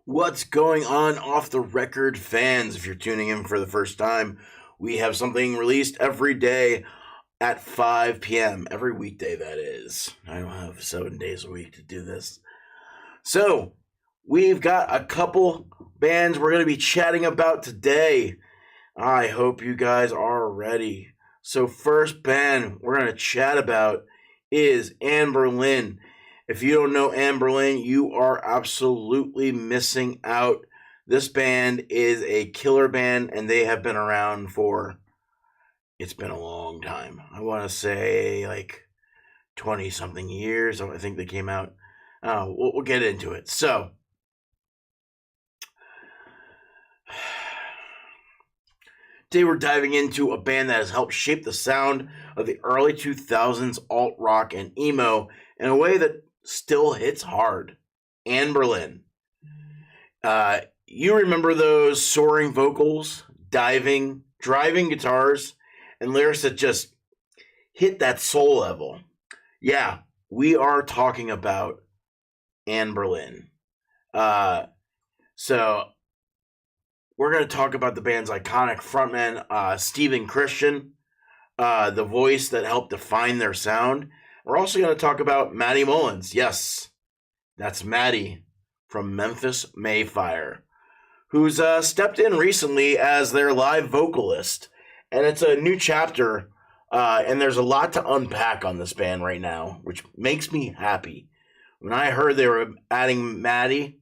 What's going on, Off the Record fans? If you're tuning in for the first time, we have something released every day at 5 p.m. Every weekday, that is. I don't have 7 days a week to do this. So, we've got a couple bands we're going to be chatting about today. I hope you guys are ready. So, first band we're going to chat about is Anberlin. If you don't know Anberlin, you are absolutely missing out. This band is a killer band, and they have been around it's been a long time. I want to say like 20-something years. I think they came out. We'll get into it. So, today we're diving into a band that has helped shape the sound of the early 2000s alt rock and emo in a way that still hits hard. Anberlin. You remember those soaring vocals, driving guitars, and lyrics that just hit that soul level. Yeah, we are talking about Anberlin. So we're going to talk about the band's iconic frontman, Stephen Christian, the voice that helped define their sound. We're also going to talk about Matty Mullins. Yes, that's Matty from Memphis May Fire, who's stepped in recently as their live vocalist. And it's a new chapter, and there's a lot to unpack on this band right now, which makes me happy. When I heard they were adding Matty,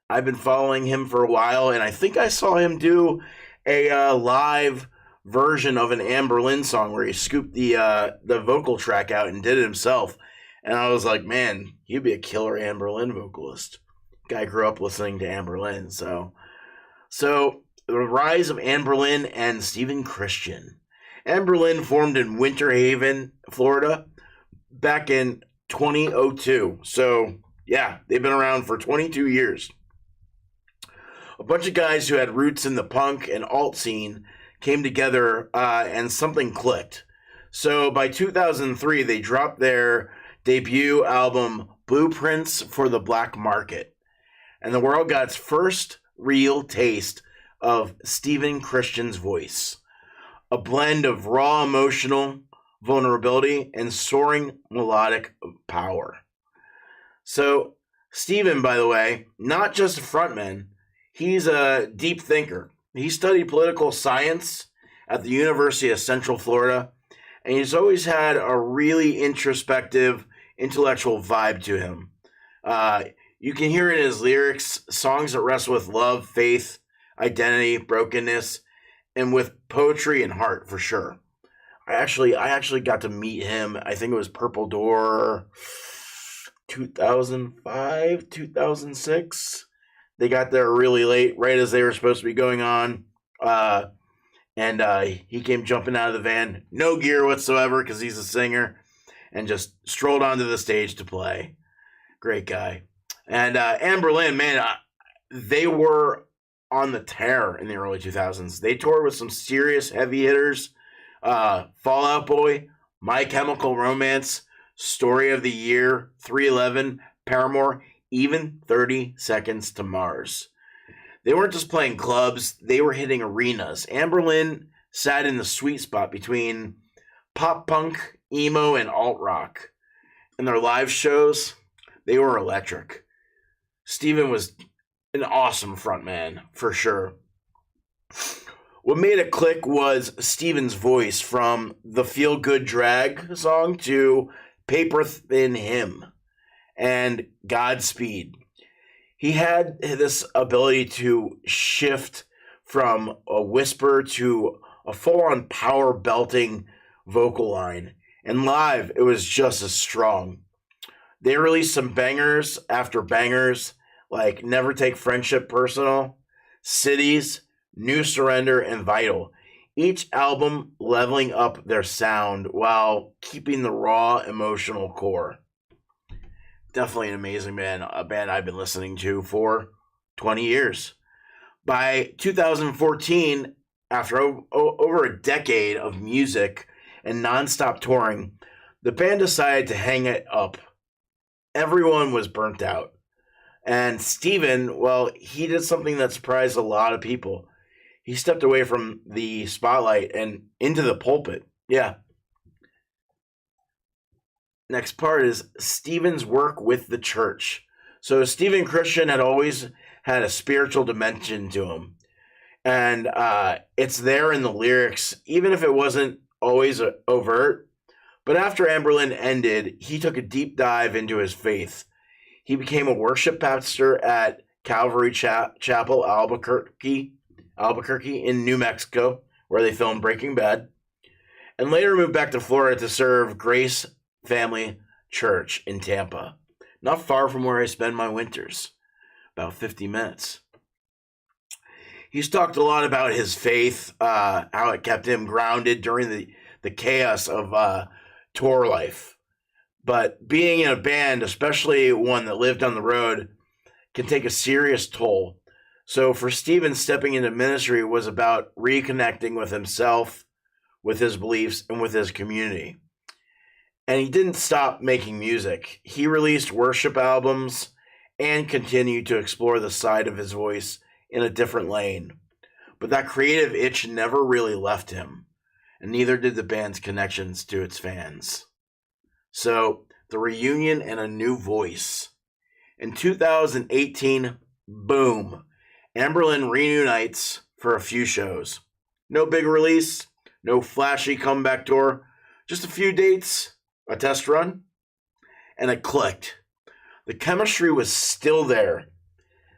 I've been following him for a while, and I think I saw him do a live version of an Anberlin song where he scooped the vocal track out and did it himself. And I was like, man, he'd be a killer Anberlin vocalist. Guy grew up listening to Anberlin. So the rise of Anberlin and Stephen Christian. Anberlin formed in Winter Haven, Florida, back in 2002. So yeah, they've been around for 22 years. A bunch of guys who had roots in the punk and alt scene came together and something clicked. So by 2003, they dropped their debut album, Blueprints for the Black Market. And the world got its first real taste of Stephen Christian's voice. A blend of raw emotional vulnerability and soaring melodic power. So Stephen, by the way, not just a frontman, he's a deep thinker. He studied political science at the University of Central Florida, and he's always had a really introspective, intellectual vibe to him. You can hear in his lyrics songs that wrestle with love, faith, identity, brokenness, and with poetry and heart, for sure. I actually got to meet him. I think it was Purple Door 2005, 2006. They got there really late, right as they were supposed to be going on. And he came jumping out of the van, no gear whatsoever because he's a singer, and just strolled onto the stage to play. Great guy. And Anberlin, man, they were on the tear in the early 2000s. They toured with some serious heavy hitters. Fall Out Boy, My Chemical Romance, Story of the Year, 311, Paramore, even 30 Seconds to Mars. They weren't just playing clubs, they were hitting arenas. Anberlin sat in the sweet spot between pop punk, emo, and alt rock. In their live shows, they were electric. Stephen was an awesome frontman, for sure. What made it click was Stephen's voice, from the Feel Good Drag song to Paper Thin Hymn and Godspeed. He had this ability to shift from a whisper to a full-on power belting vocal line. And live, it was just as strong. They released some bangers after bangers, like Never Take Friendship Personal, Cities, New Surrender, and Vital. Each album leveling up their sound while keeping the raw emotional core. Definitely an amazing band, a band I've been listening to for 20 years. By 2014, after over a decade of music and nonstop touring, the band decided to hang it up. Everyone was burnt out. And Steven, well, he did something that surprised a lot of people. He stepped away from the spotlight and into the pulpit. Yeah. Next part is Steven's work with the church. So Steven Christian had always had a spiritual dimension to him. And it's there in the lyrics, even if it wasn't always overt. But after Anberlin ended, he took a deep dive into his faith. He became a worship pastor at Calvary Chapel, Albuquerque in New Mexico, where they filmed Breaking Bad, and later moved back to Florida to serve Grace Family Church in Tampa, not far from where I spend my winters, about 50 minutes. He's talked a lot about his faith, how it kept him grounded during the chaos of tour life. But being in a band, especially one that lived on the road, can take a serious toll. So for Steven, stepping into ministry was about reconnecting with himself, with his beliefs, and with his community. And he didn't stop making music. He released worship albums and continued to explore the side of his voice in a different lane. But that creative itch never really left him, and neither did the band's connections to its fans. So, the reunion and a new voice. In 2018, boom, Anberlin reunites for a few shows. No big release, no flashy comeback tour, just a few dates, a test run, and it clicked. The chemistry was still there.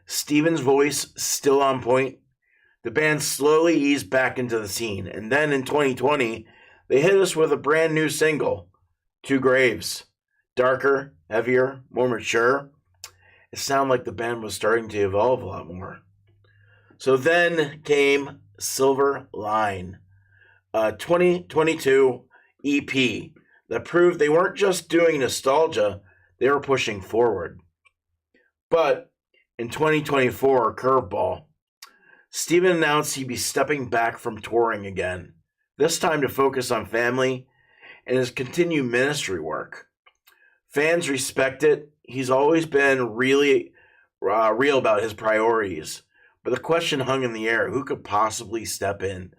Steven's voice still on point. The band slowly eased back into the scene, and then in 2020, they hit us with a brand new single, Two Graves. Darker, heavier, more mature. It sounded like the band was starting to evolve a lot more. So then came Silver Line, a 2022 EP that proved they weren't just doing nostalgia, they were pushing forward. But in 2024, curveball, Steven announced he'd be stepping back from touring again, this time to focus on family and his continued ministry work. Fans respect it. He's always been really real about his priorities. But the question hung in the air, who could possibly step in?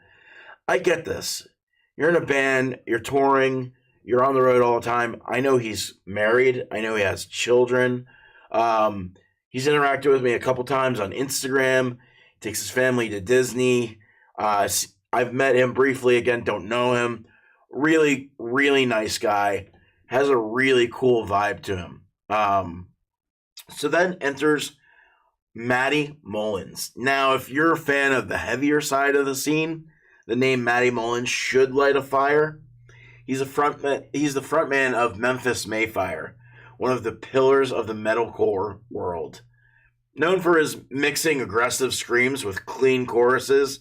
I get this. You're in a band, you're touring, you're on the road all the time. I know he's married. I know he has children. He's interacted with me a couple times on Instagram. He takes his family to Disney. I've met him briefly, again, don't know him. Really, really nice guy. Has a really cool vibe to him. So then enters Matty Mullins. Now, if you're a fan of the heavier side of the scene, the name Matty Mullins should light a fire. He's the frontman of Memphis May Fire, one of the pillars of the metalcore world. Known for his mixing aggressive screams with clean choruses,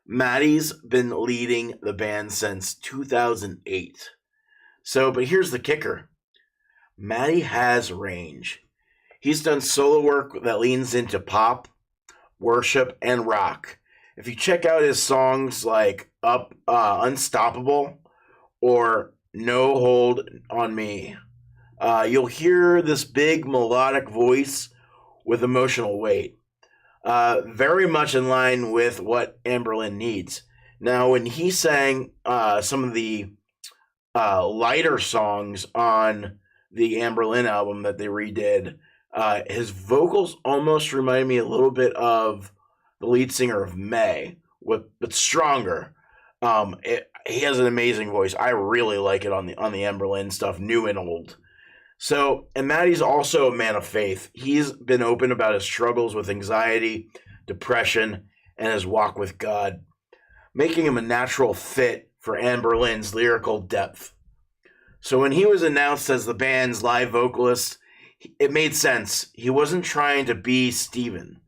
Matty's been leading the band since 2008. But here's the kicker. Matty has range. He's done solo work that leans into pop, worship, and rock. If you check out his songs like Unstoppable or No Hold on Me, you'll hear this big melodic voice with emotional weight. Very much in line with what Anberlin needs. Now, when he sang some of the lighter songs on the Anberlin album that they redid, his vocals almost remind me a little bit of the lead singer of May, but stronger. He has an amazing voice. I really like it on the Anberlin stuff, new and old. And Matty's also a man of faith. He's been open about his struggles with anxiety, depression, and his walk with God, making him a natural fit for Anberlin's lyrical depth. So when he was announced as the band's live vocalist, it made sense. He wasn't trying to be Steven.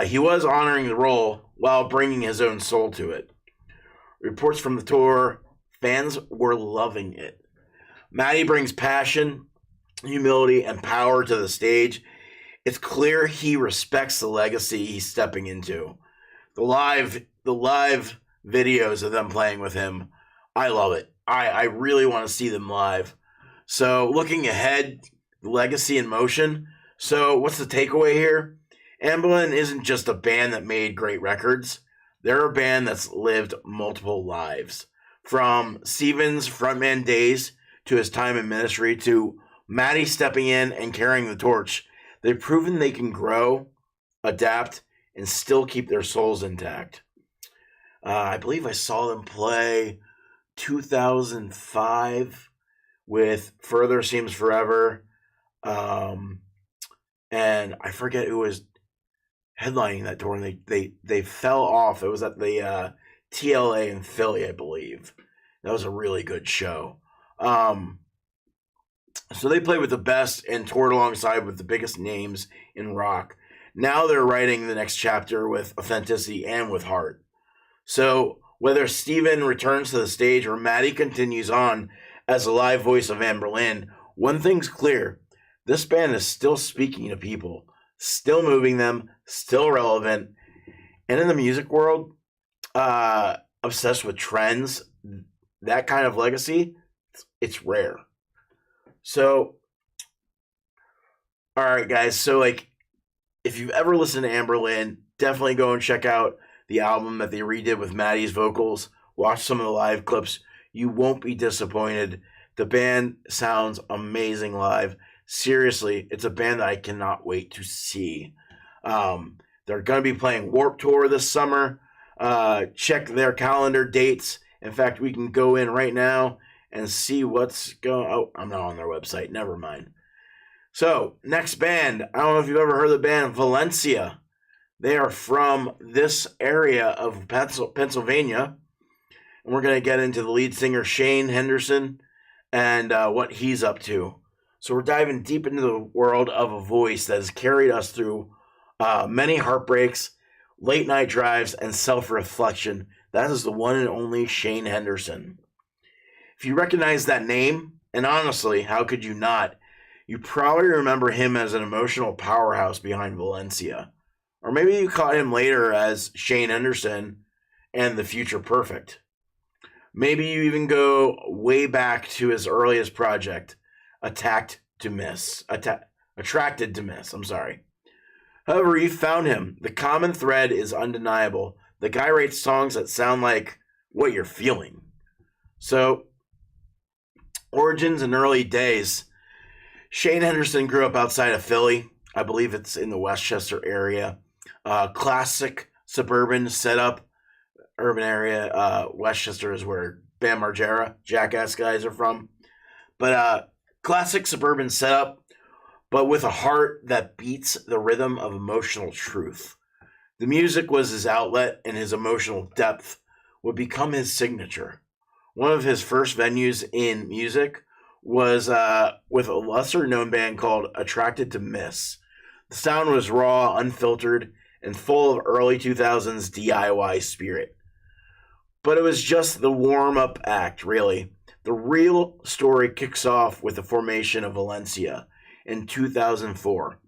He was honoring the role while bringing his own soul to it. Reports from the tour, fans were loving it. Matty brings passion, humility, and power to the stage. It's clear he respects the legacy he's stepping into. The live videos of them playing with him, I love it. I really want to see them live. So looking ahead, the legacy in motion. So, what's the takeaway here? Anberlin isn't just a band that made great records. They're a band that's lived multiple lives. From Steven's frontman days to his time in ministry to Matty stepping in and carrying the torch, they've proven they can grow, adapt, and still keep their souls intact. I believe I saw them play 2005 with Further Seems Forever. And I forget who was headlining that tour, and they fell off. It was at the TLA in Philly, I believe. That was a really good show. So they played with the best and toured alongside with the biggest names in rock. Now they're writing the next chapter with authenticity and with heart. So whether Steven returns to the stage or Matty continues on as a live voice of Anberlin, one thing's clear. This band is still speaking to people, still moving them, still relevant. And in the music world, obsessed with trends, that kind of legacy, it's rare. So, all right, guys. So, if you've ever listened to Anberlin, definitely go and check out the album that they redid with Matty's vocals. Watch some of the live clips. You won't be disappointed. The band sounds amazing live. Seriously, it's a band that I cannot wait to see. They're going to be playing Warped Tour this summer. Check their calendar dates. In fact, we can go in right now and see what's going. Oh, I'm not on their website. Never mind. So, next band. I don't know if you've ever heard of the band Valencia. They are from this area of Pennsylvania. And we're going to get into the lead singer, Shane Henderson, and what he's up to. So we're diving deep into the world of a voice that has carried us through many heartbreaks, late night drives, and self-reflection. That is the one and only Shane Henderson. If you recognize that name, and honestly, how could you not? You probably remember him as an emotional powerhouse behind Valencia. Or maybe you caught him later as Shane Henderson and The Future Perfect. Maybe you even go way back to his earliest project, Attracted to Miss. However, you found him. The common thread is undeniable. The guy writes songs that sound like what you're feeling. So, origins and early days. Shane Henderson grew up outside of Philly. I believe it's in the Westchester area. Classic suburban setup, urban area. Westchester is where Bam Margera, Jackass guys are from. But classic suburban setup, but with a heart that beats the rhythm of emotional truth. The music was his outlet, and his emotional depth would become his signature. One of his first venues in music was with a lesser-known band called Attracted to Miss. The sound was raw, unfiltered, and full of early 2000s DIY spirit. But it was just the warm-up act, really. The real story kicks off with the formation of Valencia in 2004.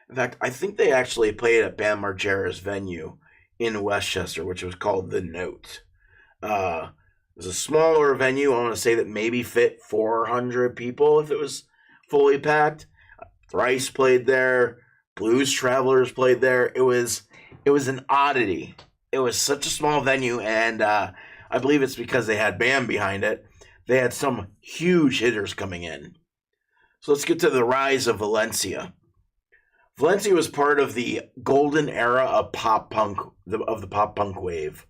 In fact, I think they actually played at Bam Margera's venue in Westchester, which was called The Note. It was a smaller venue. I want to say that maybe fit 400 people if it was fully packed. Thrice played there. Blues Travelers played there. It was an oddity. It was such a small venue, and I believe it's because they had Bam behind it. They had some huge hitters coming in. So let's get to the rise of Valencia. Valencia was part of the golden era of pop punk, of the pop punk wave.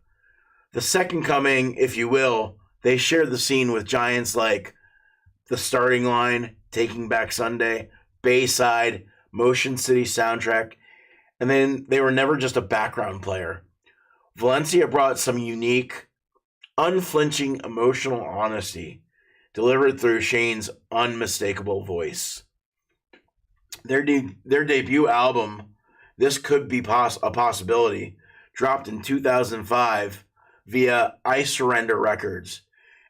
The second coming, if you will. They shared the scene with giants like The Starting Line, Taking Back Sunday, Bayside, Motion City Soundtrack, and then they were never just a background player. Valencia brought some unique, unflinching emotional honesty delivered through Shane's unmistakable voice. Their debut album, This Could Be a Possibility, dropped in 2005 via I Surrender Records.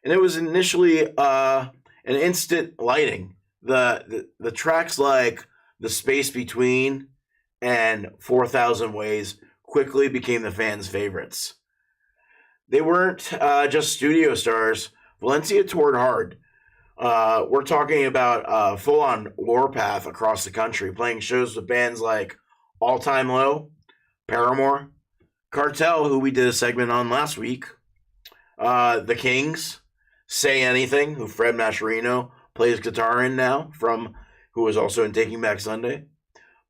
And it was initially an instant lighting. The tracks like The Space Between and 4,000 Ways quickly became the fans' favorites. They weren't just studio stars. Valencia toured hard. We're talking about a full-on warpath across the country, playing shows with bands like All Time Low, Paramore, Cartel, who we did a segment on last week, The Kings, Say Anything, who Fred Mascherino plays guitar in now, who was also in Taking Back Sunday,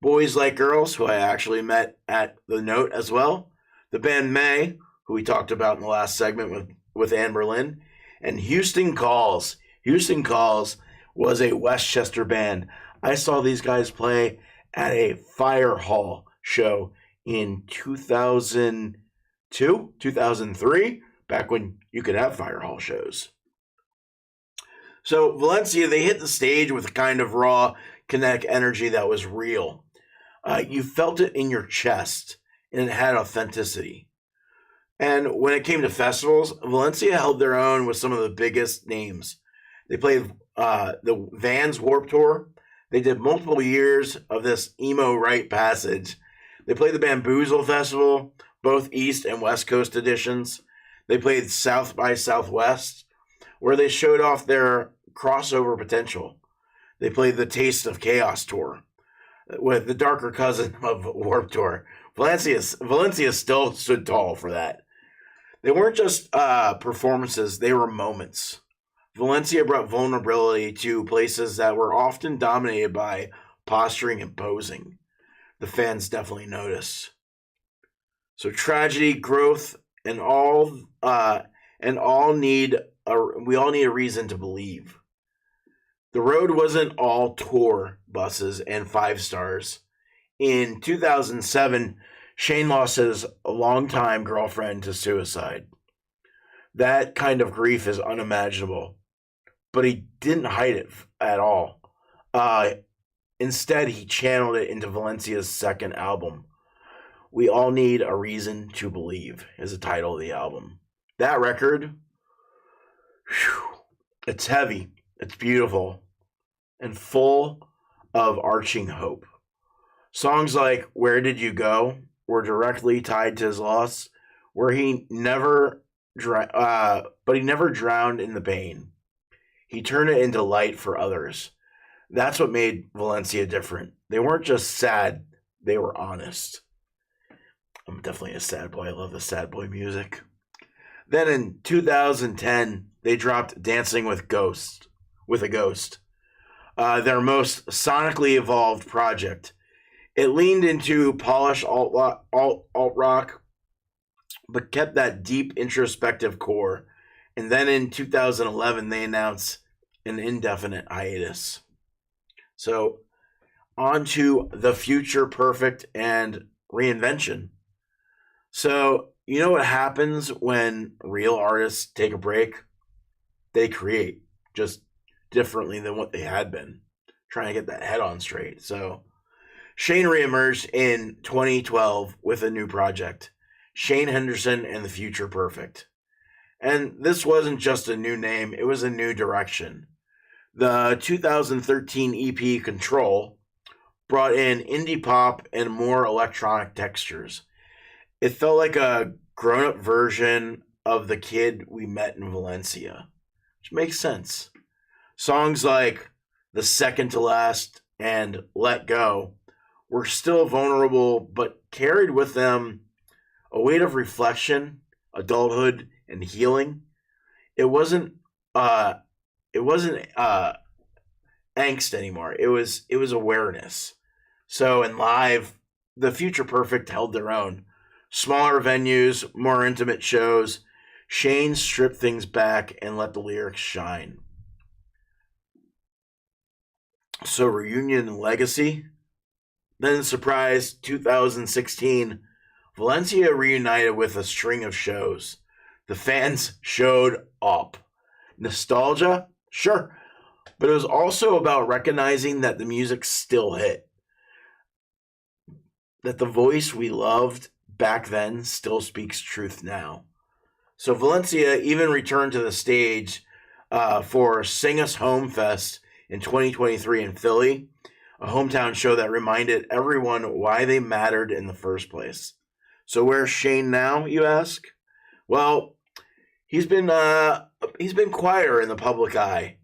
Boys Like Girls, who I actually met at the Note as well, the band May, who we talked about in the last segment with Anberlin, and Houston Calls. Houston Calls was a Westchester band. I saw these guys play at a fire hall show in 2002, 2003, back when you could have fire hall shows. So Valencia, they hit the stage with a kind of raw, kinetic energy that was real. You felt it in your chest, and it had authenticity. And when it came to festivals, Valencia held their own with some of the biggest names. They played the Vans Warped Tour. They did multiple years of this emo rite passage. They played the Bamboozle Festival, both East and West Coast editions. They played South by Southwest, where they showed off their crossover potential. They played the Taste of Chaos Tour with the darker cousin of Warped Tour. Valencia still stood tall for that. They weren't just performances, they were moments. Valencia brought vulnerability to places that were often dominated by posturing and posing. The fans definitely noticed. So tragedy, growth, and we all need a reason to believe. The road wasn't all tour buses and 5 stars. In 2007, Shane lost his longtime girlfriend to suicide. That kind of grief is unimaginable, but he didn't hide it at all. Instead, he channeled it into Valencia's second album. We All Need a Reason to Believe is the title of the album. That record, it's heavy, it's beautiful, and full of arching hope. Songs like Where Did You Go were directly tied to his loss, where he never drowned in the pain. He turned it into light for others. That's what made Valencia different. They weren't just sad, they were honest. I'm definitely a sad boy. I love the sad boy music. Then in 2010, they dropped Dancing with a Ghost, their most sonically evolved project. It leaned into polished alt rock, but kept that deep introspective core. And then in 2011, they announced an indefinite hiatus. So on to The Future Perfect and Reinvention. So you know what happens when real artists take a break? They create just differently than what they had been, trying to get that head on straight. So Shane reemerged in 2012 with a new project, Shane Henderson and The Future Perfect. And this wasn't just a new name, it was a new direction. The 2013 EP Control brought in indie pop and more electronic textures. It felt like a grown-up version of the kid we met in Valencia, which makes sense. Songs like The Second to Last and Let Go were still vulnerable, but carried with them a weight of reflection, adulthood, and healing. It wasn't angst anymore. It was awareness. So in live, The Future Perfect held their own. Smaller venues, more intimate shows. Shane stripped things back and let the lyrics shine. So reunion and legacy. Then surprise 2016, Valencia reunited with a string of shows. The fans showed up. Nostalgia? Sure. But it was also about recognizing that the music still hit. That the voice we loved back then still speaks truth now. So Valencia even returned to the stage for Sing Us Home Fest in 2023 in Philly, a hometown show that reminded everyone why they mattered in the first place. So where's Shane now, you ask? Well, he's been quieter in the public eye.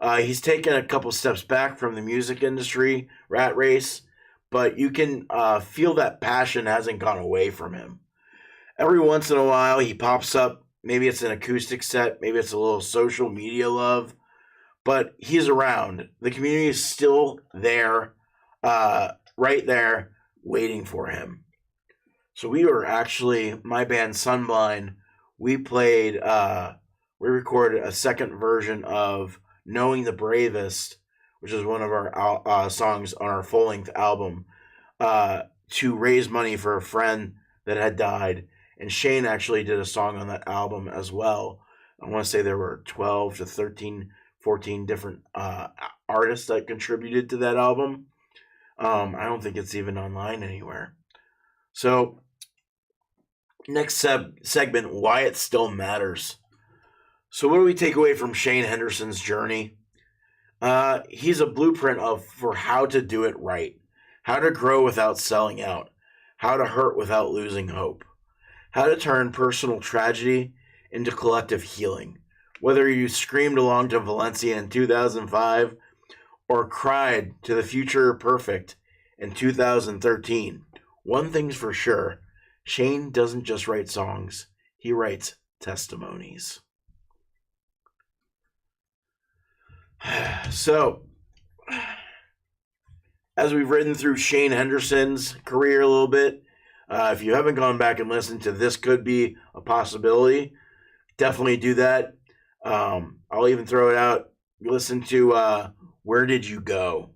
He's taken a couple steps back from the music industry rat race, but you can feel that passion hasn't gone away from him. Every once in a while, he pops up. Maybe it's an acoustic set, maybe it's a little social media love, but he's around. The community is still there, right there, waiting for him. So we were actually, my band Sunblind, we recorded a second version of Knowing the Bravest, which is one of our songs on our full-length album, to raise money for a friend that had died. And Shane actually did a song on that album as well. I want to say there were 12 to 13, 14 different artists that contributed to that album. I don't think it's even online anywhere. So, next segment, why it still matters. So what do we take away from Shane Henderson's journey? He's a blueprint for how to do it right, how to grow without selling out, how to hurt without losing hope, how to turn personal tragedy into collective healing. Whether you screamed along to Valencia in 2005 or cried to the future perfect in 2013, one thing's for sure, Shane doesn't just write songs, he writes testimonies. So, as we've ridden through Shane Henderson's career a little bit, if you haven't gone back and listened to This Could Be a Possibility, definitely do that. I'll even throw it out. Listen to Where Did You Go?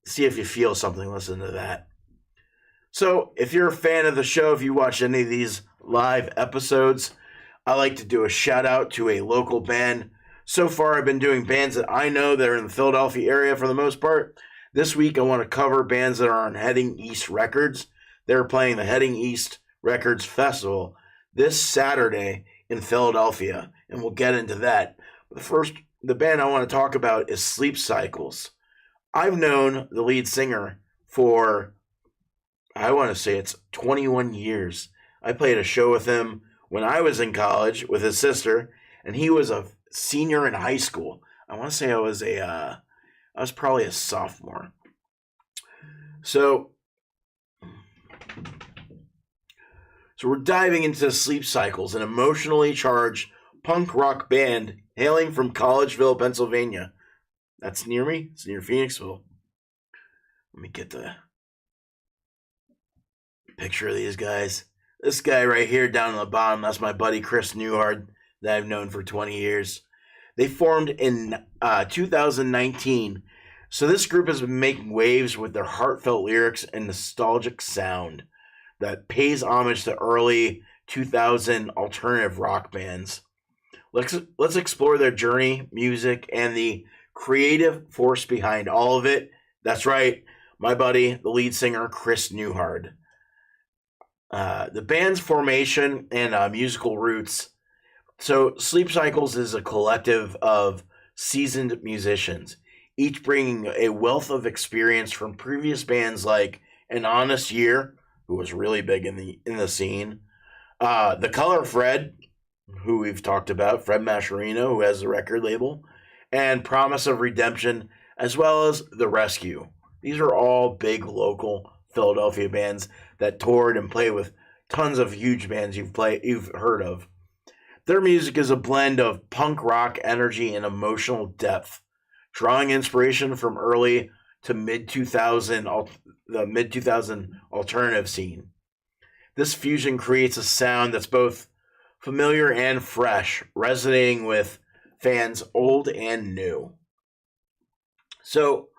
See if you feel something. Listen to that. So if you're a fan of the show, if you watch any of these live episodes, I like to do a shout out to a local band. So far, I've been doing bands that I know that are in the Philadelphia area for the most part. This week, I want to cover bands that are on Heading East Records. They're playing the Heading East Records Festival this Saturday in Philadelphia, and we'll get into that. But the band I want to talk about is Sleep Cycles. I've known the lead singer for, I want to say it's 21 years. I played a show with him when I was in college with his sister, and he was a senior in high school. I want to say I was probably a sophomore. So we're diving into Sleep Cycles, an emotionally charged punk rock band hailing from Collegeville, Pennsylvania. That's near me. It's near Phoenixville. Let me get the picture of these guys. This guy right here down on the bottom, that's my buddy Chris Newhard that I've known for 20 years. They formed in 2019. So this group has been making waves with their heartfelt lyrics and nostalgic sound that pays homage to early 2000 alternative rock bands. Let's explore their journey, music, and the creative force behind all of it. That's right, my buddy, the lead singer, Chris Newhard. The band's formation and musical roots. So Sleep Cycles is a collective of seasoned musicians, each bringing a wealth of experience from previous bands like An Honest Year, who was really big in the scene, The Color Fred, who we've talked about, Fred Mascherino, who has the record label, and Promise of Redemption, as well as The Rescue. These are all big local Philadelphia bands that toured and played with tons of huge bands you've heard of. Their music is a blend of punk rock energy and emotional depth, drawing inspiration from early to the mid-2000 alternative scene. This fusion creates a sound that's both familiar and fresh, resonating with fans old and new. So,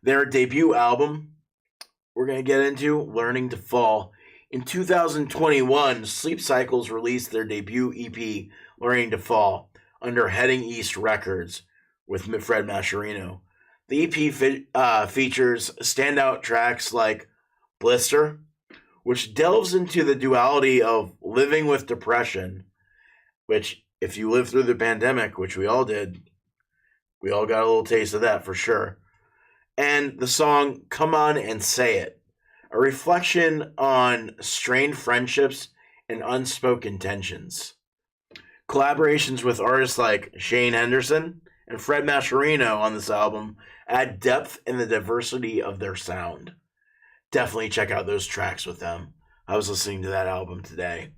their debut album, we're going to get into Learning to Fall. In 2021, Sleep Cycles released their debut EP, Learning to Fall, under Heading East Records with Fred Mascherino. The EP features standout tracks like Blister, which delves into the duality of living with depression, which, if you lived through the pandemic, which we all did, we all got a little taste of that for sure. And the song Come On and Say It, a reflection on strained friendships and unspoken tensions. Collaborations with artists like Shane Henderson and Fred Mascherino on this album add depth and the diversity of their sound. Definitely check out those tracks with them. I was listening to that album today.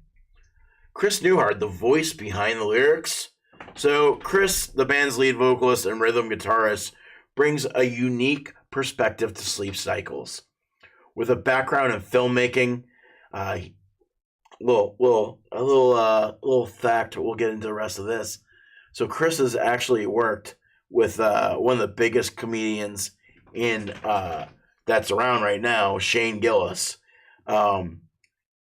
Chris Newhard, the voice behind the lyrics. So Chris, the band's lead vocalist and rhythm guitarist, brings a unique perspective to Sleep Cycles. With a background in filmmaking, a little fact. We'll get into the rest of this. So Chris has actually worked with one of the biggest comedians in that's around right now, Shane Gillis.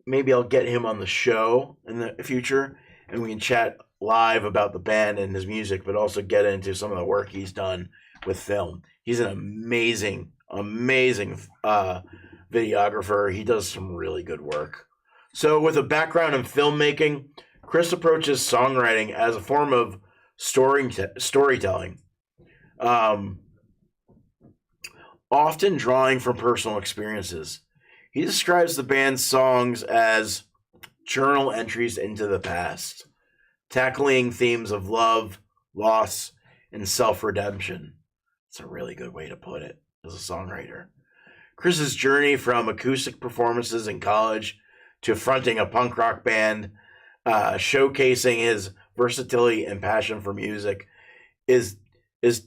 Maybe I'll get him on the show in the future, and we can chat live about the band and his music, but also get into some of the work he's done with film. He's an amazing videographer. He does some really good work. So with a background in filmmaking, Chris approaches songwriting as a form of storytelling, often drawing from personal experiences. He describes the band's songs as journal entries into the past, tackling themes of love, loss, and self-redemption. It's a really good way to put it as a songwriter. Chris's journey from acoustic performances in college to fronting a punk rock band, showcasing his versatility and passion for music, is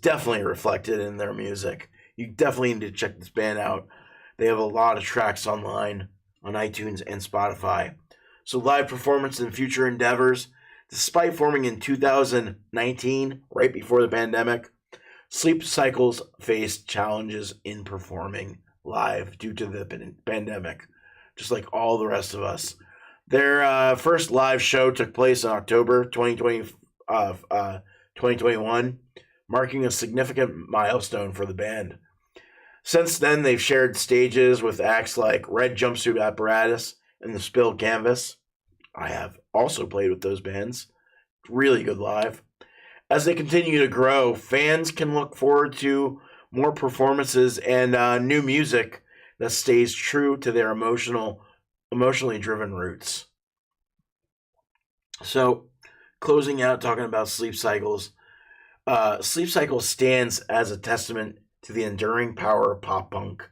definitely reflected in their music. You definitely need to check this band out. They have a lot of tracks online on iTunes and Spotify. So live performance and future endeavors. Despite forming in 2019, right before the pandemic, Sleep Cycles faced challenges in performing live due to the pandemic, just like all the rest of us. Their first live show took place in October 2021, marking a significant milestone for the band. Since then, they've shared stages with acts like Red Jumpsuit Apparatus and The Spilled Canvas. I have also played with those bands. Really good live. As they continue to grow, fans can look forward to more performances and new music that stays true to their emotionally driven roots. So, closing out, talking about Sleep Cycles. Sleep Cycles stands as a testament to the enduring power of pop punk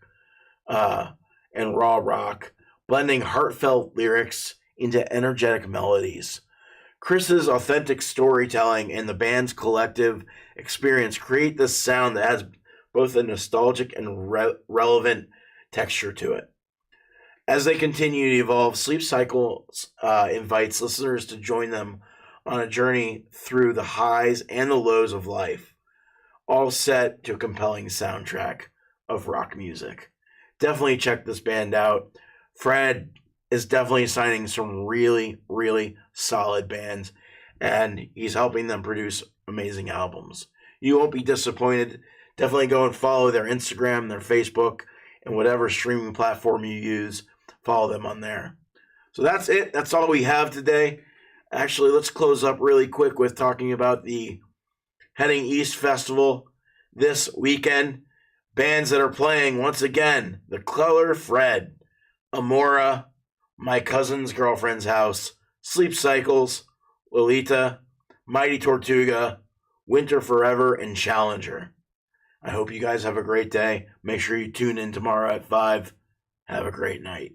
and raw rock, blending heartfelt lyrics into energetic melodies. Chris's authentic storytelling and the band's collective experience create this sound that has both a nostalgic and relevant texture to it. As they continue to evolve, Sleep Cycles invites listeners to join them on a journey through the highs and the lows of life, all set to a compelling soundtrack of rock music. Definitely check this band out. Fred is definitely signing some really, really solid bands, and he's helping them produce amazing albums. You won't be disappointed. Definitely go and follow their Instagram, their Facebook, and whatever streaming platform you use, follow them on there. So that's it. That's all we have today. Actually, let's close up really quick with talking about the Heading East Festival this weekend. Bands that are playing once again: The Color Fred, Amora, My Cousin's Girlfriend's House, Sleep Cycles, Lolita, Mighty Tortuga, Winter Forever, and Challenger. I hope you guys have a great day. Make sure you tune in tomorrow at 5. Have a great night.